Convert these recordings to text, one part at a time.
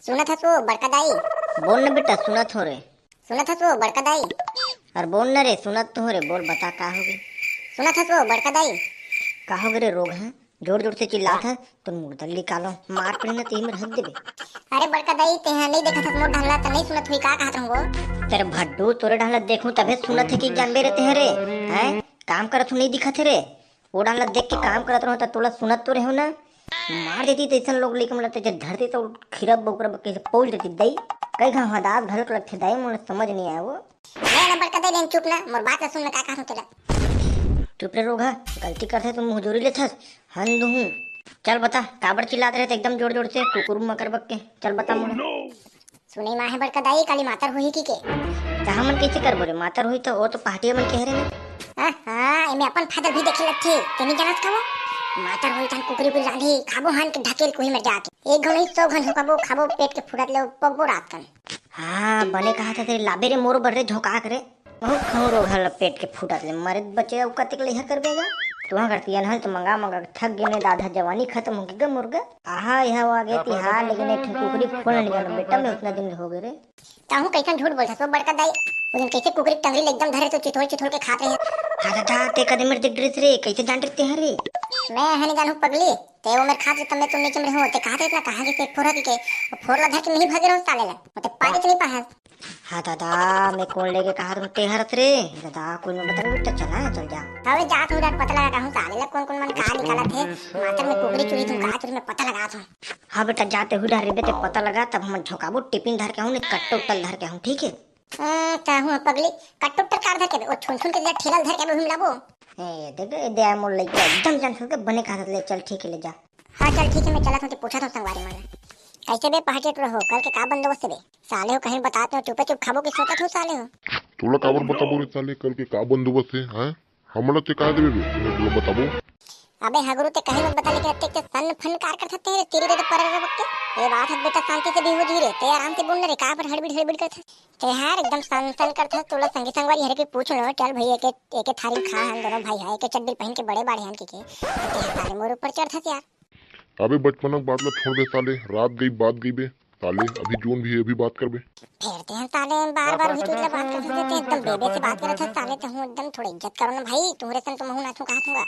सुनत हस वो बड़का दाई। बोल न बेटा, सुनत हो रे। सुनत हस वो बड़का दाई। और बोल न रे, सुनत तो हो रे। बोल बता का हो गई। सुनत हस वो बड़का दाई। का हो गए रे? रोग है? जोर जोर से चिल्लात है तो मुर्दा निकालो, मार पड़ी ना तीन में रख देबे। अरे बड़का दाई तेहा नहीं देखत हस मोर ढंगला त नहीं सुनत हुई का कहत हूँ तेरे भड्डू तोरे ढाला देखूं तबे सुनत है कि जानबे रहते हैं रे। हैं काम करत हो नहीं दिखत है रे। वो ढाला देख के काम करत रहो त तोला सुनत तो रहो ना। मार देती तैसन लोग लेके मतलब ते धरती तो खिरब बकरा कैसे पौल देती दई। कई घाव हदाब ढलक लगते दई, मुझे समझ नहीं आया वो। मैं ना बड़का दाई लेन चुप ना मोर बात ना सुन में का कहत हूँ तेला। चुप रे रोगा, गलती करते तुम हुजूरी ले थस। हन दूं चल बता काबर चिल्लाते रहते एकदम जोर जोर से कुकुर मकर बक के। चल बता मुझे। सुनई माँ है बड़का दाई काली मातर हुई की के। जहाँ मन कैसे कर बोले मातर हुई तो वो तो पहाटिया मन कह रहे ना। हाँ हाँ एमे अपन फादर भी देखे लगथे तेनी जानत खावो। मातर हुई तन कुकरी को रांधी खाबो हान के ढकेल कोही में जाके एक घन नहीं 100 घन हुकाबो खाबो पेट के फुड़त ले पगबो रात कन। हाँ बने कहा था तेरे लाबे रे मोर बर्रे झोंका करे। बहुत खाऊं रोग हल पेट के फूटत ले मरे बचे उका तिक ले कर बेगा। तुहा करती अनहल तो मंगा मंगा थक गए ने दादा जवानी खत्म हो गई मुर्गा। आहा यह आ गए तिहार लेकिन एक कुकरी फोन नहीं जाना बेटा मैं उतना दिन हो गए रे। ताहू कैसन झूठ बोलता सो बड़का दाई। उन कैसे कुकरी टंगरी ले एकदम धरे तो चिथोल चिथोल के खाते हैं। हाँ दादा ते कदे मेरे दिख ड्रेस रे कैसे जान रहे हैं रे। मैं हनी जानू पगली ते वो मेरे खाते तब मैं तुम नीचे में हो ते कहते इतना कहां के फोड़ा के फोड़ला धर के नहीं भागे रहो साले ला ते पागे नहीं पाहा। हाँ दादा मैं कौन लेके कहा तुम ते हरत रे दादा कोई मैं बता बेटा चला चल जा। हवे जात हूं पता लगा कहूं साले ला कौन कौन मन का निकाला थे मातर में कुकरी चुरी तुम कहा तुझे मैं पता लगा था। हाँ बेटा जाते हुए डर बेटे पता लगा तब हम झोंकाबो टिफिन धर के हूँ नहीं कट्टो उट्टल धर के हूँ ठीक है। ताहू पगली कट्टो उट्टल कार धर के ओ छुन छुन के ठेला धर के हम लाबो। ए देख दे मोल लेके एकदम जान सके बने कहा ले चल ठीक है ले जा। हाँ चल ठीक है मैं चला था पूछा था संगवारी मन कैसे बे पहाटे तो रहो कल के का बंदोबस्त बे साले हो कहीं बताते हो चुपे चुप खाबो के सोचत हो साले हो। तोला काबर बताबो रे साले कल के का बंदोबस्त है? हैं हमला ते कहा देबे बे तोला बताबो। अबे हगरू ते कहीं मत बता लेके रत्ते के सन फन कार कर सकते हैं तेरी रे पर रे वक्त ये बात है बेटा शांति से भी हो जी रे ते आराम से बोल रे का पर हड़बड़ करत ते यार एकदम सन सन करत तोला संगी संगवारी हरे के पूछ लो चल भाई एक थारी खा हम दोनों भाई है के चड्डी पहन के बड़े बाड़े हन के ते सारे मोर ऊपर चढ़त यार। अबे बचपन की बात ला छोड़ दे साले रात गई बात गई बे साले अभी जोन भी है अभी बात कर बे। फेरते हैं साले बार-बार भी तुझे बात कर सकते एकदम बेबे से बात करत है साले तो हूं एकदम थोड़ी इज्जत करो ना भाई तुम्हारे सन तो मैं नाचू कहा दूंगा।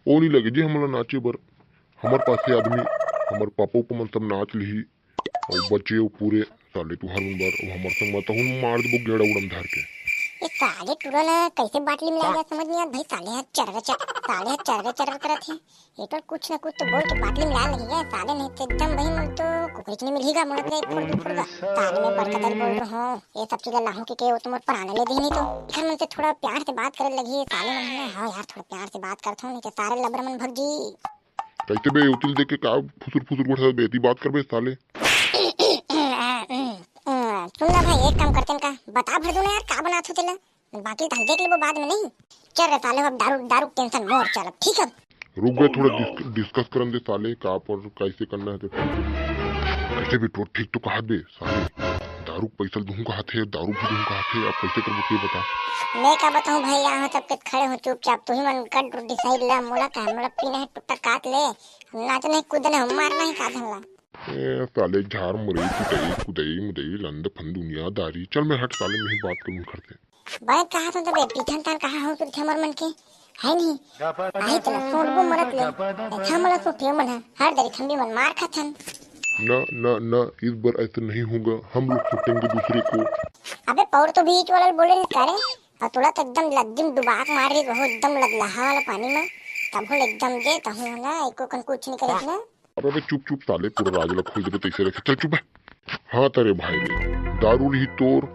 ओ नहीं लगे जी हमला नाचे बर हमार पास से आदमी हमार पापा को मन सब नाच ली और बच्चे वो पूरे साले तू हर बार हमार संग मत हूं मार दबो गेड़ा उड़म धार के। ये साले तुरन कैसे बाटली में लग गया समझ नहीं आता भाई साले हाथ चरर करत है ये तो कुछ ना कुछ तो बोल के बाटली में ला लगी है साले नहीं तो एकदम भाई मुझ तो कुकरी नहीं मिलेगा मुझे तो फुर्गा साले में बड़का दल बोल रहा हूं ये सब चीजें लाहू के वो तुम पराने ले दी नहीं तो घर मन से थोड़ा प्यार से बात करे लगी साले मन हां यार थोड़ा प्यार से बात करता हूं नहीं तो सारे लबर मन भग जी। कैसे बे उतिल देख के का फुसुर बैठा बेटी बात कर बे साले। सुन ना भाई एक काम करते हैं का बता भर दो ना यार का बना थो तेला बाकी तो हम देख लेबो बाद में नहीं चल रे साले अब दारू दारू टेंशन मोर चल अब ठीक है। रुक गए थोड़ा डिस्कस करन दे साले का पर कैसे करना है कैसे भी तो ठीक तो कहा दे साले दारू पैसा दूं कहा थे दारू भी दूं कहा थे अब कैसे कर के बता। मैं क्या बताऊं भाई यहाँ सब के खड़े हो चुपचाप तू ही मन कर डिसाइड ला मोला का मोला पीना है टुट्टा काट ले नाचने कूदने हम मारना है साधन ला। ए साले झार मुरई कुटई कुदई मुदई लंद फन दुनियादारी चल मैं हट साले में ही बात करूं करते। भाई कहा तो बे पीछन तान कहा हो तुझे हमर मन के है नहीं आई तो सोडबो मरत ले अच्छा मला सोटियो मन हर दरी खंबी मन मार खाथन। ना ना ना इस बार ऐसा नहीं होगा हम लोग छूटेंगे दूसरे को। अबे पौर तो बीच वाला बोले नहीं करे और तोला तो एकदम लद्दिम डुबाक मार रही हो एकदम लदलहा वाला पानी में तब हो एकदम जे तहु ना एको कन कुछ नहीं करे ना। अबे चुप चुप साले पूरा राज ला खोल दे तैसे रखे चल चुप है। हाँ तेरे भाई रे दारू रही तोर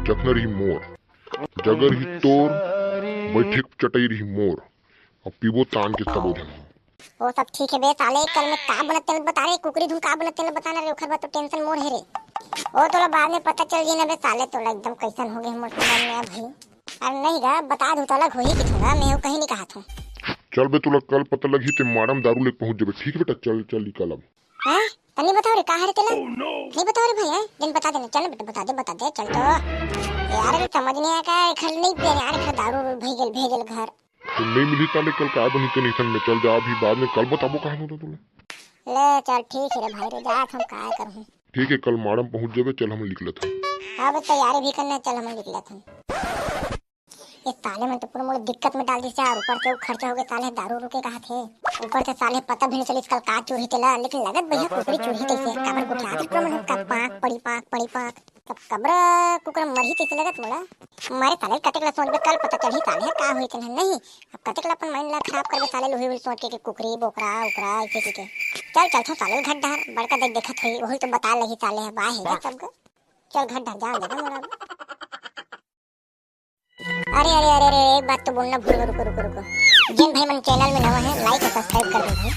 चखना रही मोर जगर ही तोर बैठे चटई रही मोर और पीबो तान के सबो जन। वो सब ठीक है बे साले कल में का बनत तेल बता रे कुकरी धुन का बनत तेल बताना रे ओखर बात तो टेंशन मोर है रे वो तोला बाद में पता चल जी ना बे साले तोला एकदम कैसन हो गए हमर समझ में आ भाई अरे नहीं गा बता दूं तोला होई कि थोड़ा मैं कहीं नहीं कहा था। चल बे तुला कल पता लगी ते मैडम दारू लेके पहुंच जाबे ठीक है बेटा चल चल निकल अब। हैं तनी बताओ रे कहां रे तेला नहीं बताओ रे भाई दिन बता देना चल बेटा बता दे चल तो यार समझ नहीं आया का खल नहीं पे यार खा दारू भेजल घर तो नहीं मिली साले कल का बनी तो नहीं में चल जा अभी बाद में कल बताबो कहां होता तुला। ले चल ठीक है रे भाई रे जा हम काय करूं। ठीक है, कल माड़म पहुंच जाबे, चल हम निकलत हन। अब तैयारी भी करना, चल हम निकला था। ये साले में तो पूरा मोड़ दिक्कत में डाल दी यार। ऊपर से वो खर्चा हो गया, साले दारू रुके कहा थे। ऊपर से साले पता भी नहीं चली कल का चोरी चला, लेकिन लगत भैया कुकरी चोरी कैसे कबर को क्या प्रमाण का पाक पड़ी पाक तब कब्र कुकर मर ही कैसे लगत मोड़ा। मारे साले कटेकला सोच में कल पता चली साले का हुई थे नहीं। अब कटेकला अपन माइंड ला खराब करके साले लोही वही सोच के कुकरी बोकरा उकरा ऐसे के चल चल था साले घर डार बड़का देख देखत हुई वही तो बता लगी साले है बाह है सब। चल घर डार जा देगा मोड़ा। अरे अरे अरे अरे एक बात तो बोलना भूल गए, रुको रुको रुको। जिन भाई मन चैनल में नवा है लाइक और सब्सक्राइब कर दो भाई।